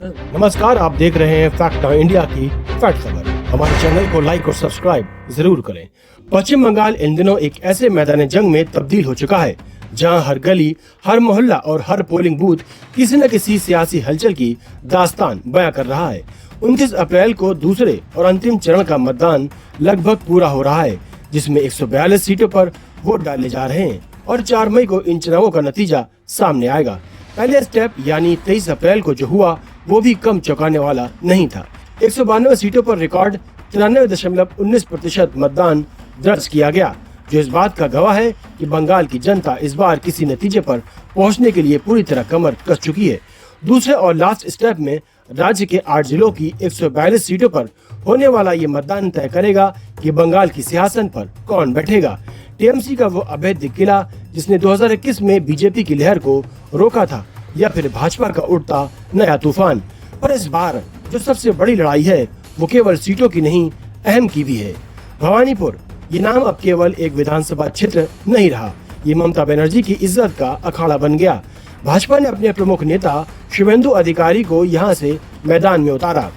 नमस्कार, आप देख रहे हैं फैक्ट नाउ इंडिया की फैक्ट खबर। हमारे चैनल को लाइक और सब्सक्राइब जरूर करें। पश्चिम बंगाल इन दिनों एक ऐसे मैदान जंग में तब्दील हो चुका है जहां हर गली, हर मोहल्ला और हर पोलिंग बूथ किसी न किसी सियासी हलचल की दास्तान बयां कर रहा है। 29 अप्रैल को दूसरे और अंतिम चरण का मतदान लगभग पूरा हो रहा है, जिसमें 142 सीटों पर वोट डाले जा रहे हैं और 4 मई को इन चुनावों का नतीजा सामने आएगा। पहले स्टेप यानी 23 अप्रैल को जो हुआ वो भी कम चौंकाने वाला नहीं था। 192 सीटों पर रिकॉर्ड 93.19% मतदान दर्ज किया गया, जो इस बात का गवाह है कि बंगाल की जनता इस बार किसी नतीजे पर पहुंचने के लिए पूरी तरह कमर कस चुकी है। दूसरे और लास्ट स्टेप में राज्य के 8 जिलों की 142 सीटों पर होने वाला ये मतदान तय करेगा कि बंगाल की सिंहासन पर कौन बैठेगा। टीएमसी का वो अवैध किला जिसने 2021 में बीजेपी की लहर को रोका था, या फिर भाजपा का उठता नया तूफान। पर इस बार जो सबसे बड़ी लड़ाई है वो केवल सीटों की नहीं, अहम की भी है। भवानीपुर ये नाम अब केवल एक विधानसभा क्षेत्र नहीं रहा, ये ममता बनर्जी की इज्जत का अखाड़ा बन गया। भाजपा ने अपने प्रमुख नेता शुभेंदु अधिकारी को यहाँ से मैदान में उतारा।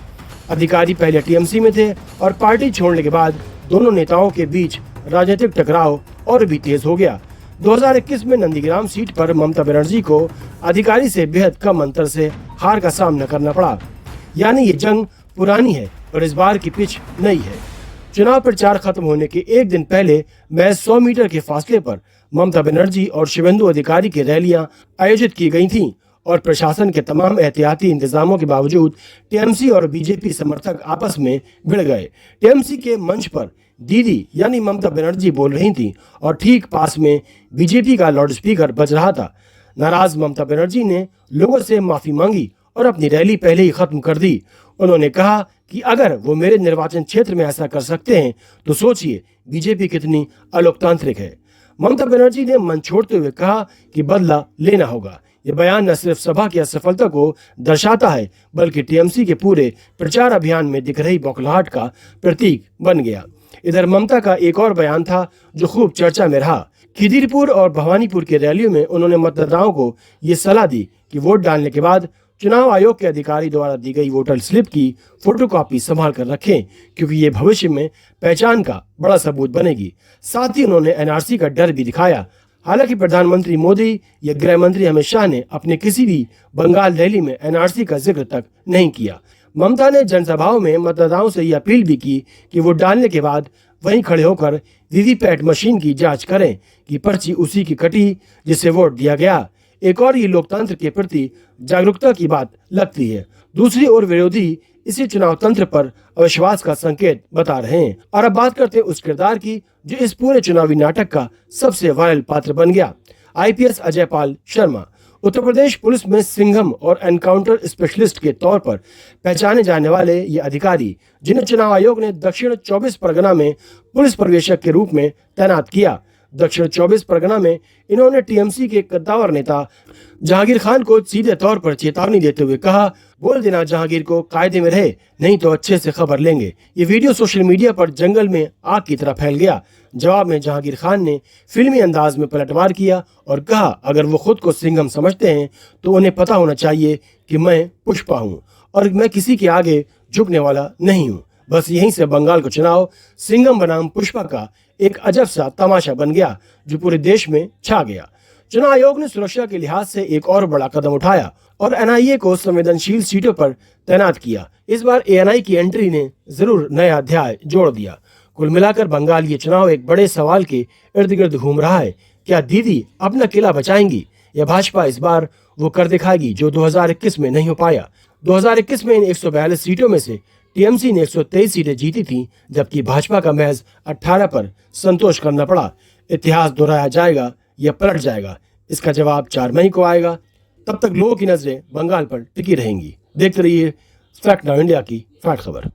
अधिकारी पहले टीएमसी में थे और पार्टी छोड़ने के बाद दोनों नेताओं के बीच राजनीतिक टकराव और भी तेज हो गया। 2021 में नंदीग्राम सीट पर ममता बनर्जी को अधिकारी से बेहद कम अंतर से हार का सामना करना पड़ा। यानी ये जंग पुरानी है और इस बार की पिच नई है। चुनाव प्रचार खत्म होने के एक दिन पहले महज 100 मीटर के फासले पर ममता बनर्जी और शुभेंदु अधिकारी की रैलियां आयोजित की गई थीं और प्रशासन के तमाम एहतियाती इंतजामों के बावजूद टीएमसी और बीजेपी समर्थक आपस में भिड़ गए। टीएमसी के मंच पर दीदी यानी ममता बनर्जी बोल रही थी और ठीक पास में बीजेपी का लाउडस्पीकर बज रहा था। नाराज ममता बनर्जी ने लोगों से माफी मांगी और अपनी रैली पहले ही खत्म कर दी। उन्होंने कहा कि अगर वो मेरे निर्वाचन क्षेत्र में ऐसा कर सकते हैं तो सोचिए बीजेपी कितनी अलोकतांत्रिक है। ममता बनर्जी ने मन छोड़ते हुए कहा कि बदला लेना होगा। ये बयान न सिर्फ सभा की असफलता को दर्शाता है बल्कि टीएमसी के पूरे प्रचार अभियान में दिख रही बौखलाहट का प्रतीक बन गया। इधर ममता का एक और बयान था जो खूब चर्चा में रहा। खिदिरपुर और भवानीपुर के रैलियों में उन्होंने मतदाताओं को ये सलाह दी कि वोट डालने के बाद चुनाव आयोग के अधिकारी द्वारा दी गई वोटर स्लिप की फोटोकॉपी संभाल कर रखें, क्योंकि ये भविष्य में पहचान का बड़ा सबूत बनेगी। साथ ही उन्होंने एनआरसी का डर भी दिखाया। हालांकि प्रधानमंत्री मोदी या गृह मंत्री अमित शाह ने अपने किसी भी बंगाल रैली में एनआरसी का जिक्र तक नहीं किया। ममता ने जनसभाओं में मतदाताओं से यह अपील भी की कि वोट डालने के बाद वहीं खड़े होकर वीवीपैट मशीन की जांच करें कि पर्ची उसी की कटी जिसे वोट दिया गया। एक और ये लोकतंत्र के प्रति जागरूकता की बात लगती है। दूसरी ओर विरोधी इसी चुनाव तंत्र पर अविश्वास का संकेत बता रहे हैं। और अब बात करते हैं उस किरदार की जो इस पूरे चुनावी नाटक का सबसे वायरल पात्र बन गया। आईपीएस अजय पाल शर्मा उत्तर प्रदेश पुलिस में सिंघम और एनकाउंटर स्पेशलिस्ट के तौर पर पहचाने जाने वाले ये अधिकारी, जिन्हें चुनाव आयोग ने दक्षिण 24 परगना में पुलिस पर्यवेक्षक के रूप में तैनात किया। दक्षिण 24 परगना में इन्होंने टीएमसी के कद्दावर नेता जहांगीर खान को सीधे तौर पर चेतावनी देते हुए कहा, बोल देना जहांगीर को कायदे में रहे, नहीं तो अच्छे से खबर लेंगे। ये वीडियो सोशल मीडिया पर जंगल में आग की तरह फैल गया। जवाब में जहांगीर खान ने फिल्मी अंदाज में पलटवार किया और कहा, अगर वो खुद को सिंघम समझते हैं तो उन्हें पता होना चाहिए कि मैं पुष्पा हूँ और मैं किसी के आगे झुकने वाला नहीं हूँ। बस यहीं से बंगाल का चुनाव सिंघम बनाम पुष्पा का एक अजब सा तमाशा बन गया जो पूरे देश में छा गया। चुनाव आयोग ने सुरक्षा के लिहाज से एक और बड़ा कदम उठाया और एनआईए को संवेदनशील सीटों पर तैनात किया। इस बार एएनआई की एंट्री ने जरूर नया अध्याय जोड़ दिया। कुल मिलाकर बंगाल ये चुनाव एक बड़े सवाल के इर्द गिर्द घूम रहा है। क्या दीदी अपना किला बचाएंगी या भाजपा इस बार वो कर दिखाएगी जो 2021 में नहीं हो पाया। 2021 में इन 142 सीटों में से टीएमसी ने 123 सीटें जीती थीं, जबकि भाजपा का महज 18 पर संतोष करना पड़ा। इतिहास दोहराया जाएगा या पलट जाएगा, इसका जवाब 4 मई को आएगा। तब तक लोगों की नजरें बंगाल पर टिकी रहेंगी। देखते रहिए फैक्ट नाउ इंडिया की फैक्ट खबर।